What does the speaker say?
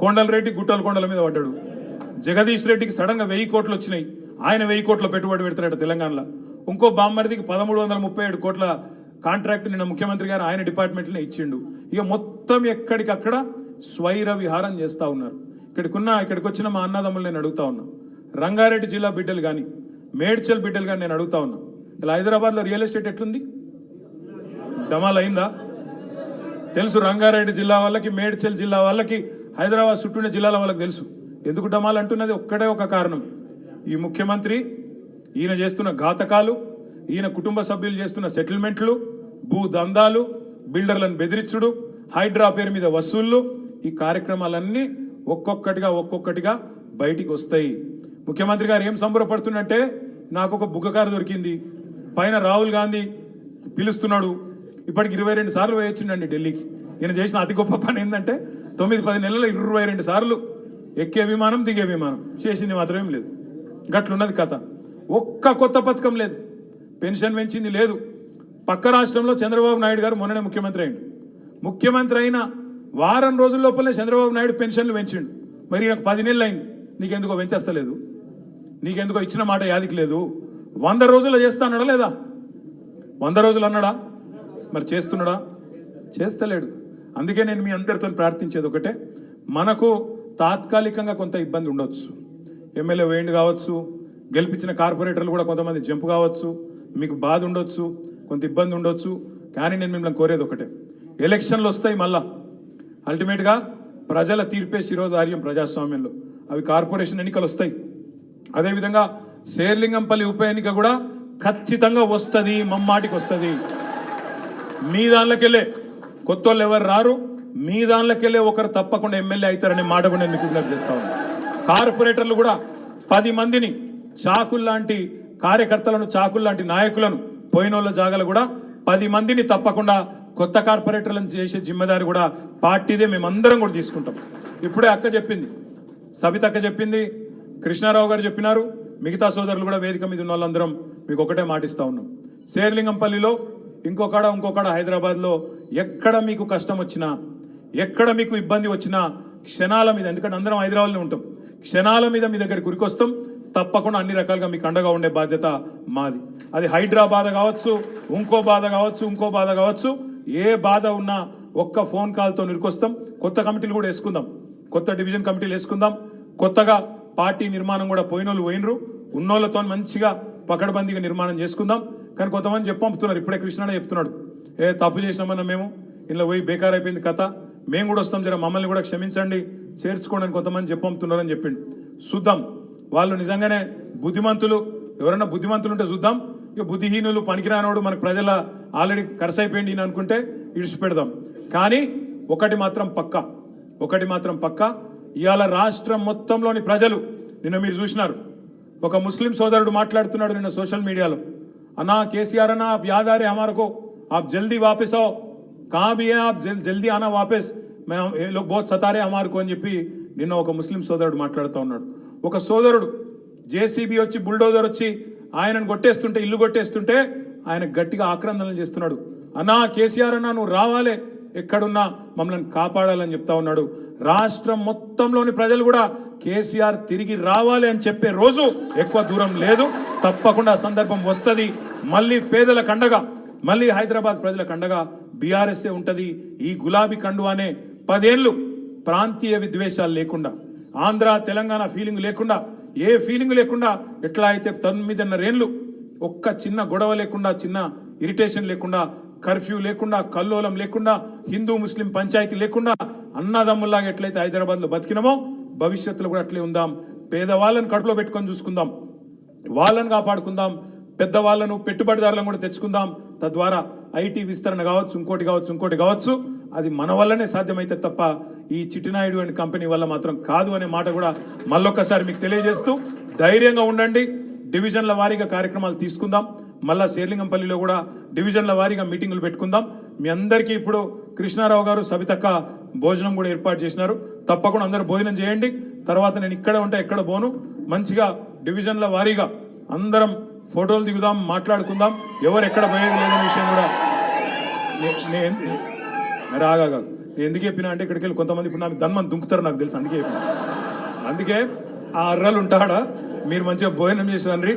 కొండలరెడ్డి గుట్టల కొండల మీద పడ్డాడు. జగదీష్ రెడ్డికి సడన్గా 1000 కోట్లు వచ్చినాయి. ఆయన 1000 కోట్ల పెట్టుబడి పెడతాడట తెలంగాణలో. ఇంకో బామ్మరిదికి 1337 కోట్ల కాంట్రాక్ట్ నిన్న ముఖ్యమంత్రి గారు ఆయన డిపార్ట్మెంట్లోనే ఇచ్చిండు. ఇక మొత్తం ఎక్కడికక్కడ స్వైర విహారం చేస్తూ ఉన్నారు. ఇక్కడికి వచ్చిన మా అన్నదమ్ములు నేను అడుగుతా ఉన్నా, రంగారెడ్డి జిల్లా బిడ్డలు కానీ మేడ్చల్ బిడ్డలు కానీ నేను అడుగుతా ఉన్నా, ఇలా హైదరాబాద్లో రియల్ ఎస్టేట్ ఎట్లుంది? డమాల్ అయిందా? తెలుసు. రంగారెడ్డి జిల్లా వాళ్ళకి, మేడ్చల్ జిల్లా వాళ్ళకి, హైదరాబాద్ చుట్టూన్న జిల్లాల వాళ్ళకి తెలుసు. ఎందుకు డమాల్ అంటున్నది ఒక్కడే ఒక కారణం, ఈ ముఖ్యమంత్రి ఈయన చేస్తున్న ఘాతకాలు, ఈయన కుటుంబ సభ్యులు చేస్తున్న సెటిల్మెంట్లు, భూ దందాలు, బిల్డర్లను బెదిరించుడు, హైడ్రా పేరు మీద వసూళ్లు, ఈ కార్యక్రమాలన్నీ ఒక్కొక్కటిగా బయటికి వస్తాయి. ముఖ్యమంత్రి గారు ఏం సంబరపడుతుందంటే, నాకు ఒక బుగ్గకారు దొరికింది, పైన రాహుల్ గాంధీ పిలుస్తున్నాడు, ఇప్పటికి 22 సార్లు వేయొచ్చిండండి ఢిల్లీకి. ఈయన చేసిన అతి గొప్ప పని ఏంటంటే 9-10 నెలల్లో 22 సార్లు ఎక్కే విమానం, దిగే విమానం, చేసింది మాత్రం ఏం లేదు. గట్లున్నది కథ. ఒక్క కొత్త పథకం లేదు, పెన్షన్ పెంచింది లేదు. పక్క రాష్ట్రంలో చంద్రబాబు నాయుడు గారు మొన్ననే ముఖ్యమంత్రి అయిండు. ముఖ్యమంత్రి అయిన వారం రోజుల లోపలనే చంద్రబాబు నాయుడు పెన్షన్లు పెంచిండు. మరి నాకు 10 నెలలు అయింది, నీకెందుకో పెంచేస్తలేదు? నీకెందుకో ఇచ్చిన మాట యాదికి లేదు? 100 రోజుల్లో చేస్తా అన్నాడా లేదా? 100 రోజులు అన్నాడా? మరి చేస్తున్నాడా? చేస్తలేడు. అందుకే నేను మీ అందరితో ప్రార్థించేది ఒకటే, మనకు తాత్కాలికంగా కొంత ఇబ్బంది ఉండొచ్చు, ఎమ్మెల్యే వేయండి కావచ్చు, గెలిపించిన కార్పొరేటర్లు కూడా కొంతమంది జంపు కావచ్చు, మీకు బాధ ఉండొచ్చు, కొంత ఇబ్బంది ఉండొచ్చు. కానీ నేను మిమ్మల్ని కోరేది ఒకటే, ఎలక్షన్లు వస్తాయి, మళ్ళా అల్టిమేట్గా ప్రజల తీర్పే శిరోధార్యం ప్రజాస్వామ్యంలో. అవి కార్పొరేషన్ ఎన్నికలు వస్తాయి. అదేవిధంగా శేర్లింగంపల్లి ఉప ఎన్నిక కూడా ఖచ్చితంగా వస్తుంది, మమ్మాటికి వస్తుంది. మీ దానిలోకెళ్ళే కొత్త వాళ్ళు ఎవరు రారు, మీ దానిలోకెళ్ళే ఒకరు తప్పకుండా ఎమ్మెల్యే అవుతారనే మాట కూడా నేను మీకు విజ్ఞప్తి చేస్తా ఉన్నాను. కార్పొరేటర్లు కూడా 10 మందిని, చాకుల్లాంటి కార్యకర్తలను, చాకుల్లాంటి నాయకులను, పోయినోళ్ళ జాగాలు కూడా 10 మందిని తప్పకుండా కొత్త కార్పొరేటర్లను చేసే జిమ్మదారి కూడా పార్టీదే, మేమందరం కూడా తీసుకుంటాం. ఇప్పుడే అక్క చెప్పింది, సబిత అక్క చెప్పింది, కృష్ణారావు గారు చెప్పినారు, మిగతా సోదరులు కూడా వేదిక మీద ఉన్న వాళ్ళందరం మీకు ఒకటే మాటిస్తా ఉన్నాం. శేర్లింగంపల్లిలో ఇంకొకడ హైదరాబాద్లో ఎక్కడ మీకు కష్టం వచ్చినా, ఎక్కడ మీకు ఇబ్బంది వచ్చినా క్షణాల మీద, ఎందుకంటే అందరం హైదరాబాద్లో ఉంటాం, క్షణాల మీద మీ దగ్గర గురికొస్తాం. తప్పకుండా అన్ని రకాలుగా మీకు అండగా ఉండే బాధ్యత మాది. అది హైడ్రా బాధ కావచ్చు, ఇంకో బాధ కావచ్చు, ఏ బాధ ఉన్నా ఒక్క ఫోన్ కాల్తో నిరుకొస్తాం. కొత్త కమిటీలు కూడా వేసుకుందాం, కొత్త డివిజన్ కమిటీలు వేసుకుందాం. కొత్తగా పార్టీ నిర్మాణం కూడా పోయినోళ్ళు పోయినరు, ఉన్నోళ్ళతో మంచిగా పకడ్బందీగా నిర్మాణం చేసుకుందాం. కానీ కొంతమంది చెప్పంపుతున్నారు, ఇప్పుడే కృష్ణనే చెప్తున్నాడు, తప్పు చేసినామన్నా మేము, ఇలా పోయి బేకార్ అయిపోయింది కథ, మేము కూడా వస్తాం, జర మమ్మల్ని కూడా క్షమించండి, చేర్చుకోండి అని కొంతమంది చెప్పంపుతున్నారని చెప్పిండు. చూద్దాం, వాళ్ళు నిజంగానే బుద్ధిమంతులు, ఎవరైనా బుద్ధిమంతులు ఉంటే చూద్దాం. ఇక బుద్ధిహీనులు, పనికిరానోడు, మనకు ప్రజల ఆల్రెడీ కరసైపోయింది అని అనుకుంటే ఇడిచిపెడదాం. కానీ ఒకటి మాత్రం పక్క, ఇవాళ రాష్ట్రం మొత్తంలోని ప్రజలు, నిన్న మీరు చూసినారు, ఒక ముస్లిం సోదరుడు మాట్లాడుతున్నాడు నిన్న సోషల్ మీడియాలో, అన్నా కేసీఆర్ అన్నా आप याद आ रहे हमारे को, आप जल्दी वापस आओ, कहाँ भी है आप, जल्दी आना वापस, मैं ये लोग बहुत सता रहे हमारे को అని చెప్పి నిన్న ఒక ముస్లిం సోదరుడు మాట్లాడుతూ ఉన్నాడు. ఒక సోదరుడు జేసీబీ వచ్చి, బుల్డోజర్ వచ్చి ఆయనను కొట్టేస్తుంటే, ఇల్లు కొట్టేస్తుంటే ఆయన గట్టిగా ఆక్రందనలు చేస్తున్నాడు. అన్నా కేసీఆర్ అన్నా నువ్వు రావాలే, ఎక్కడున్నా మమ్మల్ని కాపాడాలని చెప్తా ఉన్నాడు. రాష్ట్రం మొత్తంలోని ప్రజలు కూడా కేసీఆర్ తిరిగి రావాలి అని చెప్పే రోజు ఎక్కువ దూరం లేదు, తప్పకుండా సందర్భం వస్తుంది. మళ్ళీ పేదల కండగా, మళ్ళీ హైదరాబాద్ ప్రజల కండగా బీఆర్ఎస్ఏ ఉంటుంది. ఈ గులాబీ కండువానే 10 ఏళ్ళు ప్రాంతీయ విద్వేషాలు లేకుండా, ఆంధ్ర తెలంగాణ ఫీలింగ్ లేకుండా, ఏ ఫీలింగ్ లేకుండా, ఎట్లా అయితే 9.5 ఏళ్ళు ఒక్క చిన్న గొడవ లేకుండా, చిన్న ఇరిటేషన్ లేకుండా, కర్ఫ్యూ లేకుండా, కల్లోలం లేకుండా, హిందూ ముస్లిం పంచాయతీ లేకుండా, అన్నదమ్ముల్లాగా ఎట్లయితే హైదరాబాద్లో బతికినామో భవిష్యత్తులో కూడా అట్లే ఉందాం. పేదవాళ్ళని కడుపులో పెట్టుకొని చూసుకుందాం, వాళ్ళని కాపాడుకుందాం, పెద్దవాళ్ళను, పెట్టుబడిదారులను కూడా తెచ్చుకుందాం. తద్వారా ఐటీ విస్తరణ కావచ్చు, ఇంకోటి కావచ్చు, అది మన వల్లనే సాధ్యమైతే తప్ప ఈ చిట్టినాయుడు అండ్ కంపెనీ వల్ల మాత్రం కాదు అనే మాట కూడా మళ్ళొక్కసారి మీకు తెలియజేస్తూ, ధైర్యంగా ఉండండి. డివిజన్ల వారీగా కార్యక్రమాలు తీసుకుందాం. మళ్ళా శేర్లింగంపల్లిలో కూడా డివిజన్ల వారీగా మీటింగులు పెట్టుకుందాం. మీ అందరికీ ఇప్పుడు కృష్ణారావు గారు, సబితక్క భోజనం కూడా ఏర్పాటు చేసినారు. తప్పకుండా అందరూ భోజనం చేయండి. తర్వాత నేను ఇక్కడ ఉంటే ఎక్కడ పోను, మంచిగా డివిజన్ల వారీగా అందరం ఫోటోలు దిగుదాం, మాట్లాడుకుందాం. ఎవరు ఎక్కడ పోయేది లేదనే విషయం కూడా రాగా నేను ఎందుకు చెప్పినా అంటే ఇక్కడికి వెళ్ళి కొంతమంది ఇప్పుడు నాకు ధన్మని దుంకుతారు నాకు తెలుసు, అందుకే చెప్పిన. అందుకే ఆ అర్రలు ఉంటాడా, మీరు మంచిగా భోజనం చేసి రండి.